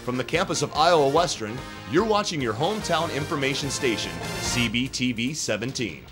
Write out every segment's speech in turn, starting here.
From the campus of Iowa Western, you're watching your hometown information station, CBTV 17.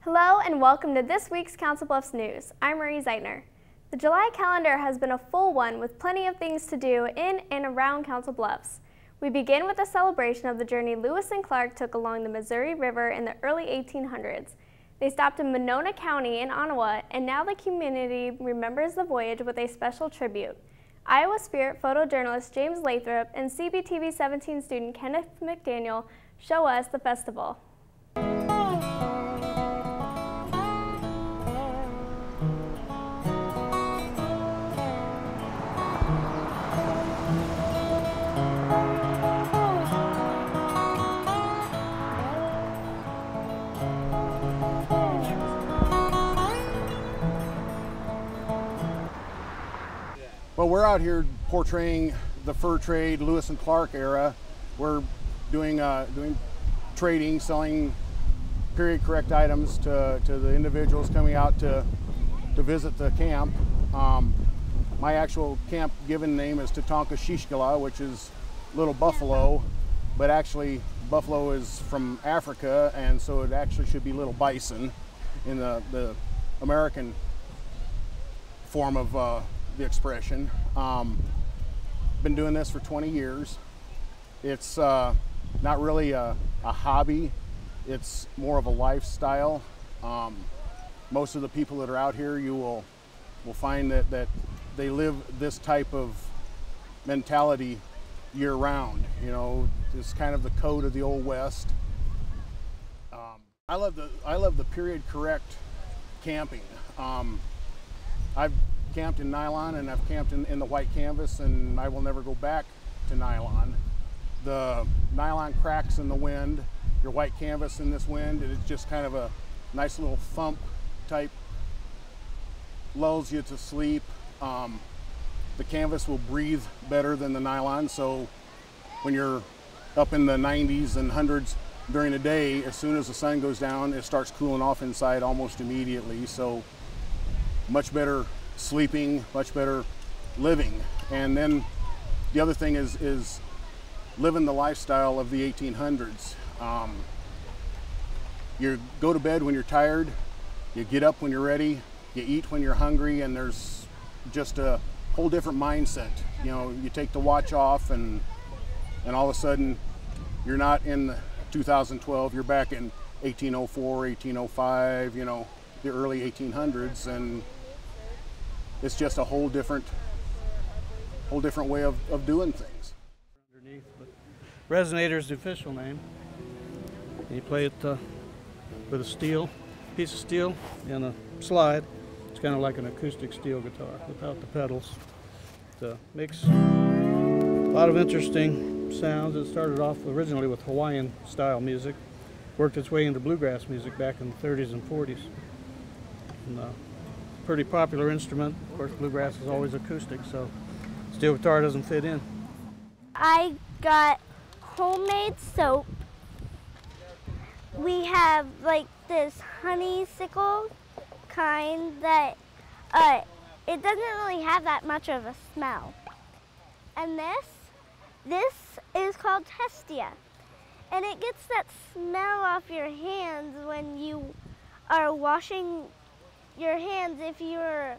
Hello and welcome to this week's Council Bluffs News. I'm Marie Zeitner. The July calendar has been a full one with plenty of things to do in and around Council Bluffs. We begin with a celebration of the journey Lewis and Clark took along the Missouri River in the early 1800s. They stopped in Monona County in Ottawa, and now the community remembers the voyage with a special tribute. Iowa Spirit photojournalist James Lathrop and CBTV 17 student Kenneth McDaniel show us the festival. Well, we're out here portraying the fur trade, Lewis and Clark era. We're doing trading, selling period correct items to the individuals coming out to visit the camp. My actual camp given name is Tatanka Shishkala, which is little buffalo, but actually buffalo is from Africa, and so it actually should be little bison in the American form of the expression. Been doing this for 20 years. It's not really a hobby, it's more of a lifestyle. Most of the people that are out here, you will find that they live this type of mentality year round. You know, it's kind of the code of the Old West. I love the period correct camping. I've camped in nylon and I've camped in the white canvas, and I will never go back to nylon. The nylon cracks in the wind, your white canvas in this wind, it's just kind of a nice little thump type, lulls you to sleep. The canvas will breathe better than the nylon, so when you're up in the 90s and 100s during the day, as soon as the sun goes down, it starts cooling off inside almost immediately. So much better sleeping, much better living. And then the other thing is living the lifestyle of the 1800s. You go to bed when you're tired, you get up when you're ready, you eat when you're hungry, and there's just a whole different mindset. You know, you take the watch off and all of a sudden you're not in 2012, you're back in 1804, 1805, you know, the early 1800s, and it's just a whole different way of doing things. Underneath, but resonator is the official name. And you play it with a piece of steel and a slide. It's kind of like an acoustic steel guitar without the pedals. It makes a lot of interesting sounds. It started off originally with Hawaiian style music, worked its way into bluegrass music back in the 30s and 40s. And, pretty popular instrument. Of course, bluegrass is always acoustic, so steel guitar doesn't fit in. I got homemade soap. We have like this honeysuckle kind that it doesn't really have that much of a smell. And this is called Testia, and it gets that smell off your hands when you are washing your hands, if you're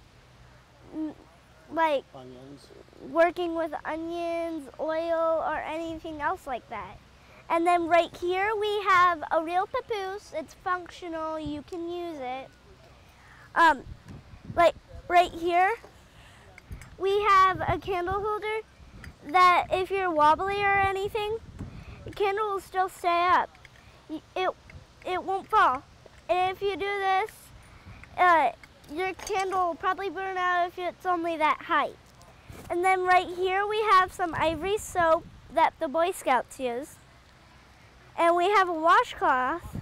like Onions. working with onions, oil, or anything else like that. And then right here we have a real papoose. It's functional, you can use it. Like right here we have a candle holder that if you're wobbly or anything, the candle will still stay up. It won't fall. And if you do this, your candle will probably burn out if it's only that height. And then right here we have some ivory soap that the Boy Scouts use. And we have a washcloth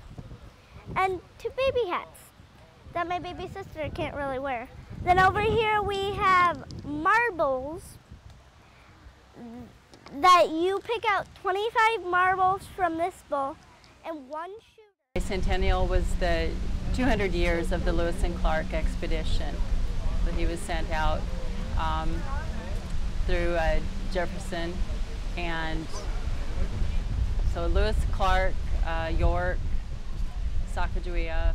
and 2 baby hats that my baby sister can't really wear. Then over here we have marbles that you pick out 25 marbles from this bowl and 1 shooter. Centennial was the 200 years of the Lewis and Clark expedition. So he was sent out through Jefferson, and so Lewis, Clark, York, Sacagawea,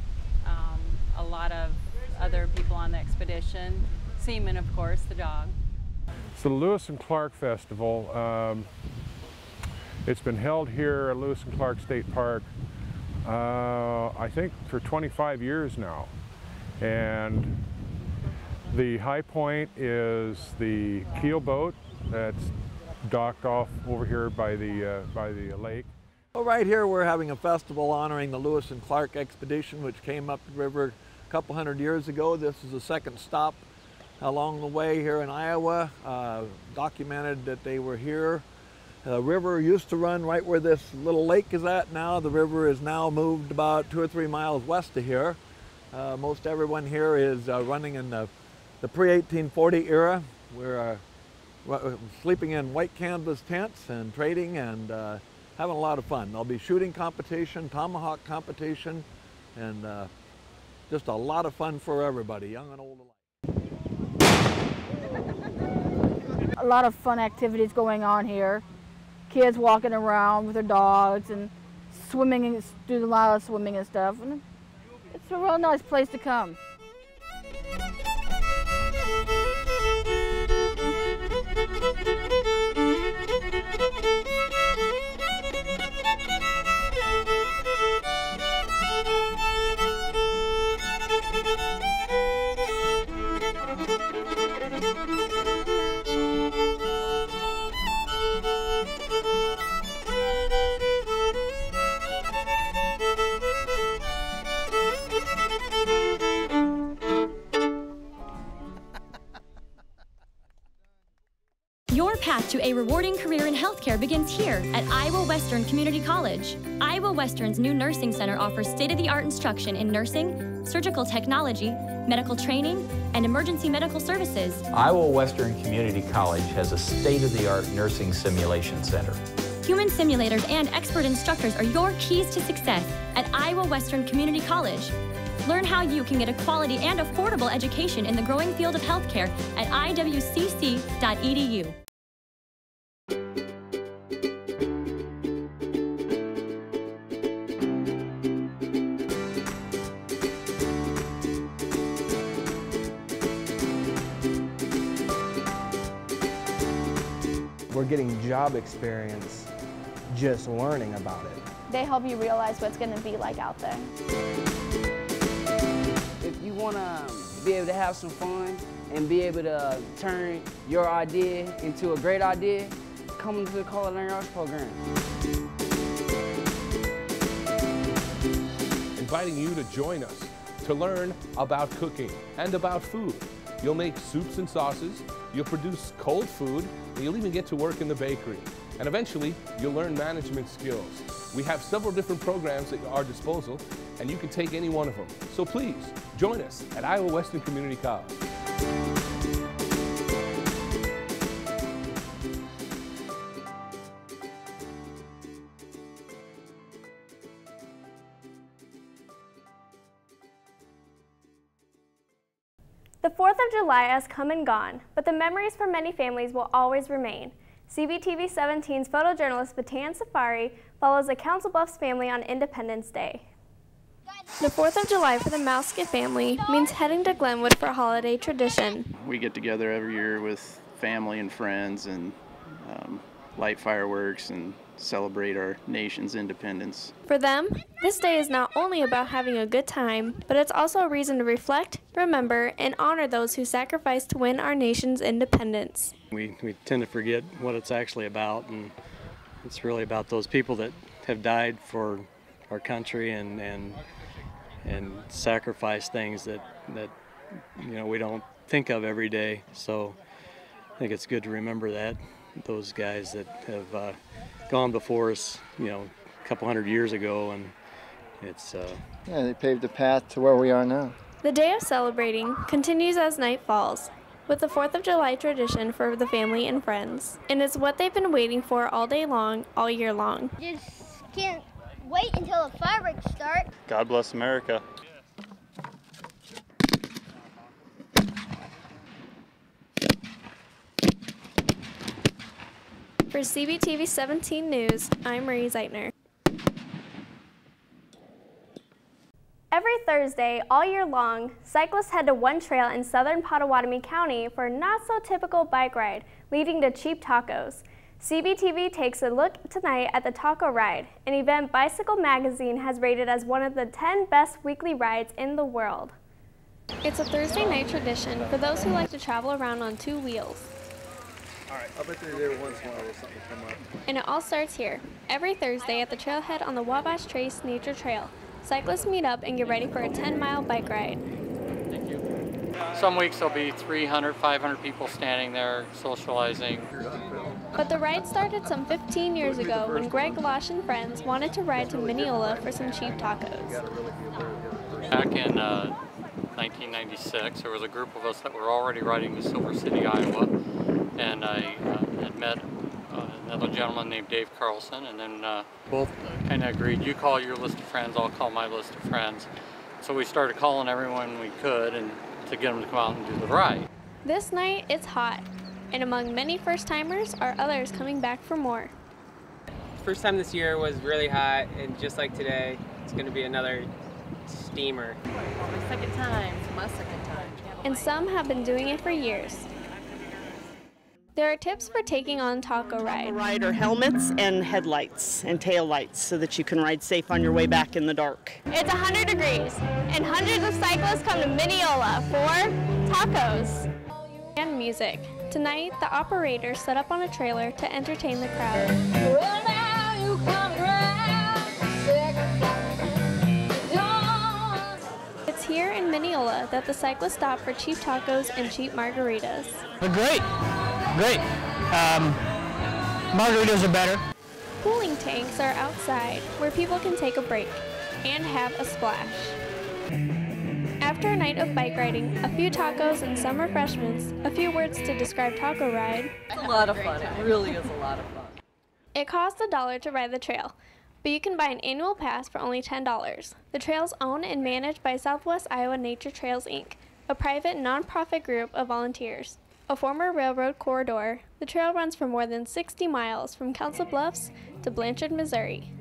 a lot of other people on the expedition, Seaman, of course, the dog. So the Lewis and Clark Festival, it's been held here at Lewis and Clark State Park, I think for 25 years now. And the high point is the keel boat that's docked off over here by the lake. Well, right here we're having a festival honoring the Lewis and Clark expedition, which came up the river a couple hundred years ago. This is the second stop along the way here in Iowa. Documented that they were here. The river used to run right where this little lake is at now. The river is now moved about 2 or 3 miles west of here. Most everyone here is running in the pre-1840 era. We're sleeping in white canvas tents and trading and having a lot of fun. There'll be shooting competition, tomahawk competition, and just a lot of fun for everybody, young and old alike. A lot of fun activities going on here. Kids walking around with their dogs and swimming, and doing a lot of swimming and stuff. And it's a real nice place to come. Your path to a rewarding career in healthcare begins here at Iowa Western Community College. Iowa Western's new nursing center offers state-of-the-art instruction in nursing, surgical technology, medical training, and emergency medical services. Iowa Western Community College has a state-of-the-art nursing simulation center. Human simulators and expert instructors are your keys to success at Iowa Western Community College. Learn how you can get a quality and affordable education in the growing field of healthcare at iwcc.edu. We're getting job experience just learning about it. They help you realize what's going to be like out there. If you want to be able to have some fun and be able to turn your idea into a great idea, come to the Culinary Arts program. Inviting you to join us to learn about cooking and about food. You'll make soups and sauces, you'll produce cold food, and you'll even get to work in the bakery. And eventually, you'll learn management skills. We have several different programs at our disposal, and you can take any one of them. So please, join us at Iowa Western Community College. The 4th of July has come and gone, but the memories for many families will always remain. CBTV 17's photojournalist Batan Safari follows the Council Bluffs family on Independence Day. The 4th of July for the Mouskett family means heading to Glenwood for a holiday tradition. We get together every year with family and friends and light fireworks and celebrate our nation's independence. For them, this day is not only about having a good time, but it's also a reason to reflect, remember, and honor those who sacrificed to win our nation's independence. We tend to forget what it's actually about, and it's really about those people that have died for our country and sacrificed things that we don't think of every day. So I think it's good to remember that, those guys that have gone before us, a couple hundred years ago, and it's yeah, they paved the path to where we are now. The day of celebrating continues as night falls, with the 4th of July tradition for the family and friends, and it's what they've been waiting for all day long, all year long. Just can't wait until the fireworks start. God bless America. For CBTV 17 News, I'm Marie Zeitner. Every Thursday, all year long, cyclists head to one trail in southern Pottawatomie County for a not-so-typical bike ride, leading to cheap tacos. CBTV takes a look tonight at the Taco Ride, an event Bicycle Magazine has rated as one of the 10 best weekly rides in the world. It's a Thursday night tradition for those who like to travel around on 2 wheels. Alright, I bet they're there once in a while something come up. And it all starts here, every Thursday at the trailhead on the Wabash Trace Nature Trail. Cyclists meet up and get ready for a 10-mile bike ride. Some weeks there'll be 300, 500 people standing there socializing. But the ride started some 15 years ago when Greg Losh and friends wanted to ride to Mineola for some cheap tacos. Back in 1996, there was a group of us that were already riding to Silver City, Iowa, and I had met another gentleman named Dave Carlson, and then both kind of agreed, you call your list of friends, I'll call my list of friends. So we started calling everyone we could and to get them to come out and do the ride. This night, it's hot, and among many first-timers are others coming back for more. First time this year was really hot, and just like today, it's going to be another steamer. My second time. It's my second time. And some have been doing it for years. There are tips for taking on Taco Ride. Ride are helmets and headlights and tail lights so that you can ride safe on your way back in the dark. It's 100 degrees, and hundreds of cyclists come to Mineola for tacos and music. Tonight, the operators set up on a trailer to entertain the crowd. Well, now you come around, it's here in Mineola that the cyclists stop for cheap tacos and cheap margaritas. They're great. Great. Margaritas are better. Cooling tanks are outside where people can take a break and have a splash. After a night of bike riding, a few tacos and some refreshments, a few words to describe Taco Ride. It's a lot of fun. It really is a lot of fun. It costs $1 to ride the trail, but you can buy an annual pass for only $10. The trail is owned and managed by Southwest Iowa Nature Trails, Inc., a private nonprofit group of volunteers. A former railroad corridor, the trail runs for more than 60 miles from Council Bluffs to Blanchard, Missouri.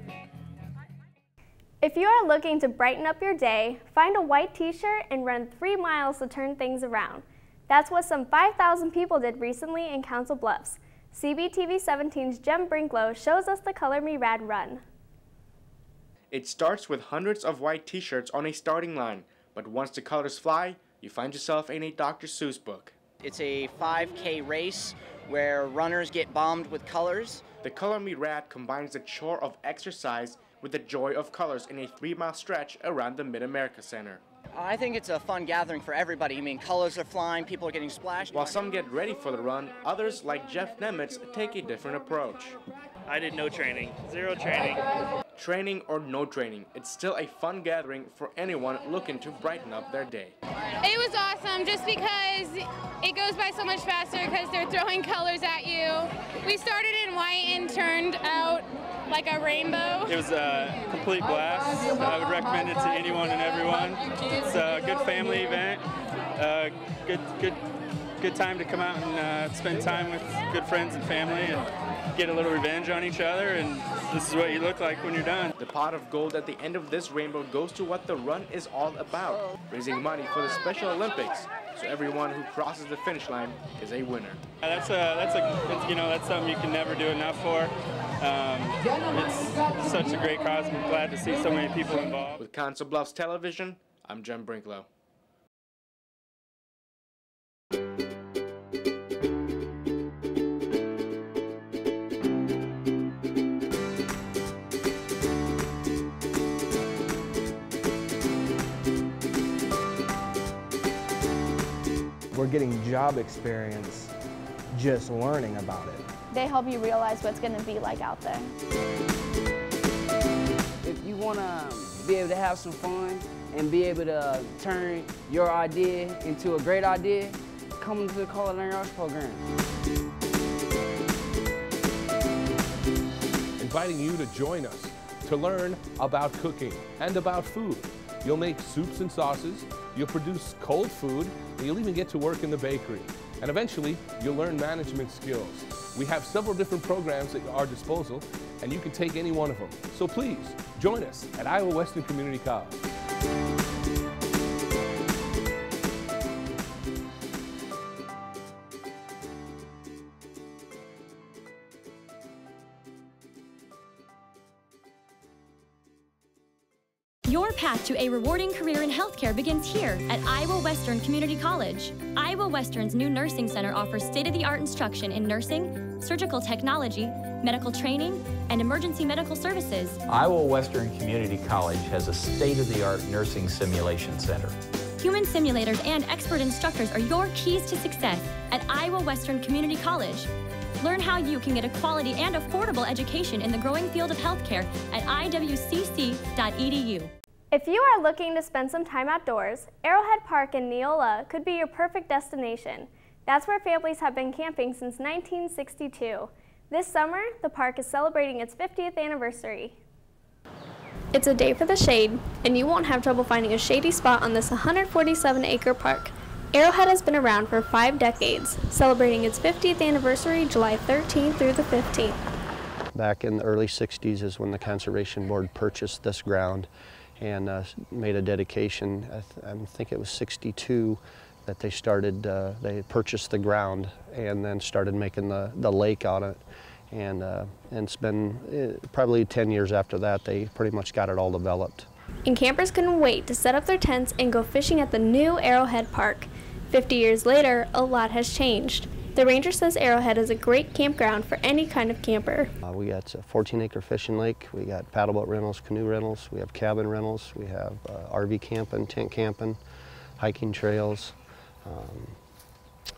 If you are looking to brighten up your day, find a white t-shirt and run 3 miles to turn things around. That's what some 5,000 people did recently in Council Bluffs. CBTV 17's Jem Brinklow shows us the Color Me Rad run. It starts with hundreds of white t-shirts on a starting line, but once the colors fly, you find yourself in a Dr. Seuss book. It's a 5K race where runners get bombed with colors. The Color Me Rad combines the chore of exercise with the joy of colors in a 3-mile stretch around the Mid-America Center. I think it's a fun gathering for everybody. I mean, colors are flying, people are getting splashed. While some get ready for the run, others, like Jeff Nemitz, take a different approach. I did no training, 0 training. Training or no training, it's still a fun gathering for anyone looking to brighten up their day. It was awesome just because it goes by so much faster because they're throwing colors at you. We started in white and turned out like a rainbow. It was a complete blast. I would recommend it to anyone and everyone. It's a good family event, good time to come out and spend time with good friends and family and get a little revenge on each other, and this is what you look like when you're done. The pot of gold at the end of this rainbow goes to what the run is all about, raising money for the Special Olympics. so everyone who crosses the finish line is a winner. That's something you can never do enough for. It's such a great cause. I'm glad to see so many people involved. With Council Bluffs Television, I'm Jem Brinklow. We're getting job experience just learning about it. They help you realize what's going to be like out there. If you want to be able to have some fun and be able to turn your idea into a great idea, come to the Culinary Arts program. Inviting you to join us to learn about cooking and about food. You'll make soups and sauces, you'll produce cold food, and you'll even get to work in the bakery. And eventually, you'll learn management skills. We have several different programs at our disposal, and you can take any one of them. So please, join us at Iowa Western Community College. Your path to a rewarding career in healthcare begins here at Iowa Western Community College. Iowa Western's new nursing center offers state-of-the-art instruction in nursing, surgical technology, medical training, and emergency medical services. Iowa Western Community College has a state-of-the-art nursing simulation center. Human simulators and expert instructors are your keys to success at Iowa Western Community College. Learn how you can get a quality and affordable education in the growing field of healthcare at iwcc.edu. If you are looking to spend some time outdoors, Arrowhead Park in Neola could be your perfect destination. That's where families have been camping since 1962. This summer, the park is celebrating its 50th anniversary. It's a day for the shade, and you won't have trouble finding a shady spot on this 147-acre park. Arrowhead has been around for 5 decades, celebrating its 50th anniversary July 13th through the 15th. Back in the early 60s is when the Conservation Board purchased this ground and made a dedication. I think it was 62 that they started, they purchased the ground and then started making the lake on it. And it's been probably 10 years after that, they pretty much got it all developed. And campers couldn't wait to set up their tents and go fishing at the new Arrowhead Park. 50 years later, a lot has changed. The ranger says Arrowhead is a great campground for any kind of camper. We got a 14-acre fishing lake, we got paddleboat rentals, canoe rentals, we have cabin rentals, we have RV camping, tent camping, hiking trails,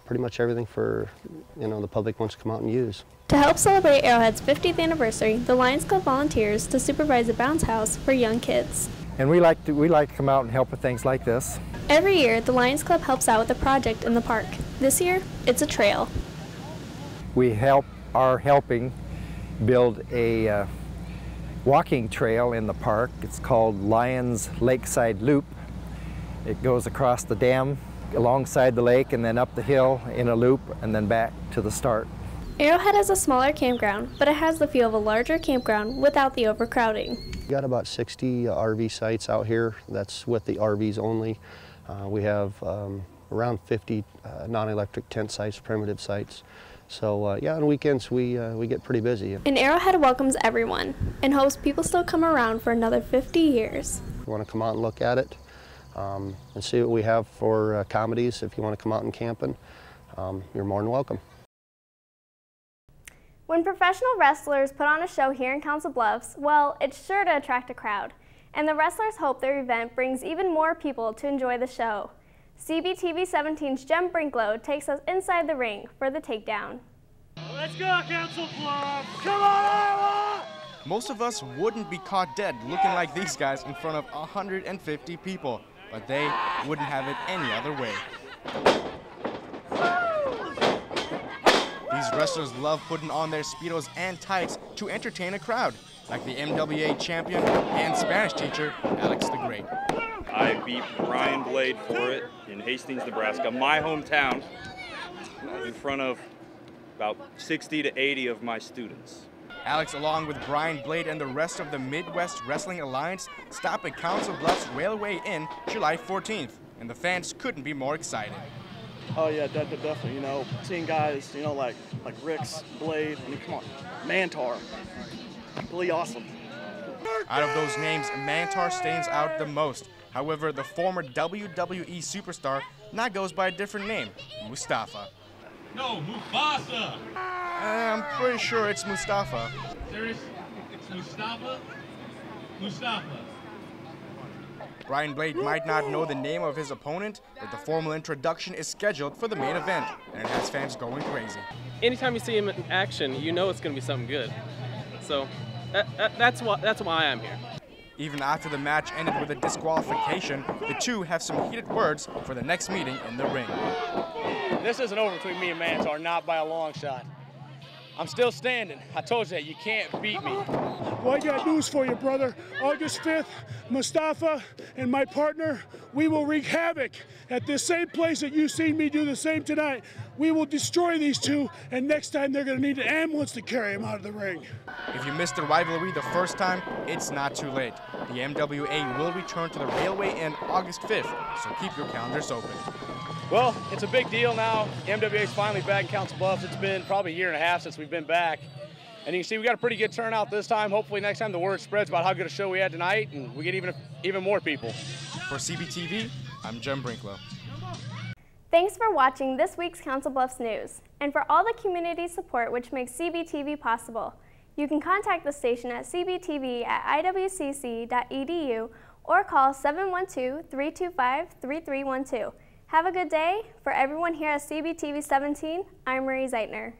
pretty much everything for the public wants to come out and use. To help celebrate Arrowhead's 50th anniversary, the Lions Club volunteers to supervise a bounce house for young kids. And we like to come out and help with things like this. Every year, the Lions Club helps out with a project in the park. This year, it's a trail. We are helping build a walking trail in the park. It's called Lions Lakeside Loop. It goes across the dam, alongside the lake, and then up the hill in a loop, and then back to the start. Arrowhead has a smaller campground, but it has the feel of a larger campground without the overcrowding. We got about 60 RV sites out here. That's with the RVs only. We have around 50 non-electric tent sites, primitive sites. So yeah, on weekends we get pretty busy. And Arrowhead welcomes everyone and hopes people still come around for another 50 years. If you want to come out and look at it and see what we have for comedies, if you want to come out and camping, you're more than welcome. When professional wrestlers put on a show here in Council Bluffs, well, it's sure to attract a crowd. And the wrestlers hope their event brings even more people to enjoy the show. CBTV 17's Jem Brinklow takes us inside the ring for the takedown. Let's go, Council Bluffs! Come on, Iowa! Most of us wouldn't be caught dead looking like these guys in front of 150 people, but they wouldn't have it any other way. These wrestlers love putting on their Speedos and tights to entertain a crowd, like the MWA champion and Spanish teacher, Alex the Great. I beat Brian Blade for it in Hastings, Nebraska, my hometown, in front of about 60 to 80 of my students. Alex, along with Brian Blade and the rest of the Midwest Wrestling Alliance, stop at Council Bluffs Railway Inn July 14th, and the fans couldn't be more excited. Oh yeah, definitely. You know, seeing guys, you know, like Rick's, Blade. I mean, come on, Mantar. Really awesome. Out of those names, Mantar stands out the most. However, the former WWE superstar now goes by a different name, Mustafa. No, Mufasa. I'm pretty sure it's Mustafa. Serious? It's Mustafa? Mustafa. Brian Blade might not know the name of his opponent, but the formal introduction is scheduled for the main event, and it has fans going crazy. Anytime you see him in action, you know it's going to be something good. So that's why I'm here. Even after the match ended with a disqualification, the two have some heated words for the next meeting in the ring. This isn't over between me and Mantar, not by a long shot. I'm still standing. I told you that, you can't beat me. Well, I got news for you, brother. August 5th, Mustafa and my partner, we will wreak havoc at this same place that you've seen me do the same tonight. We will destroy these two, and next time they're going to need an ambulance to carry them out of the ring. If you missed the rivalry the first time, it's not too late. The MWA will return to the Railway Inn August 5th, so keep your calendars open. Well, it's a big deal now. MWA's finally back in Council Bluffs. It's been probably a year and a half since we've been back. And you can see we got a pretty good turnout this time. Hopefully next time the word spreads about how good a show we had tonight and we get even more people. For CBTV, I'm Jem Brinklow. Thanks for watching this week's Council Bluffs News, and for all the community support which makes CBTV possible. You can contact the station at cbtv@iwcc.edu or call 712-325-3312. Have a good day. For everyone here at CBTV 17, I'm Marie Zeitner.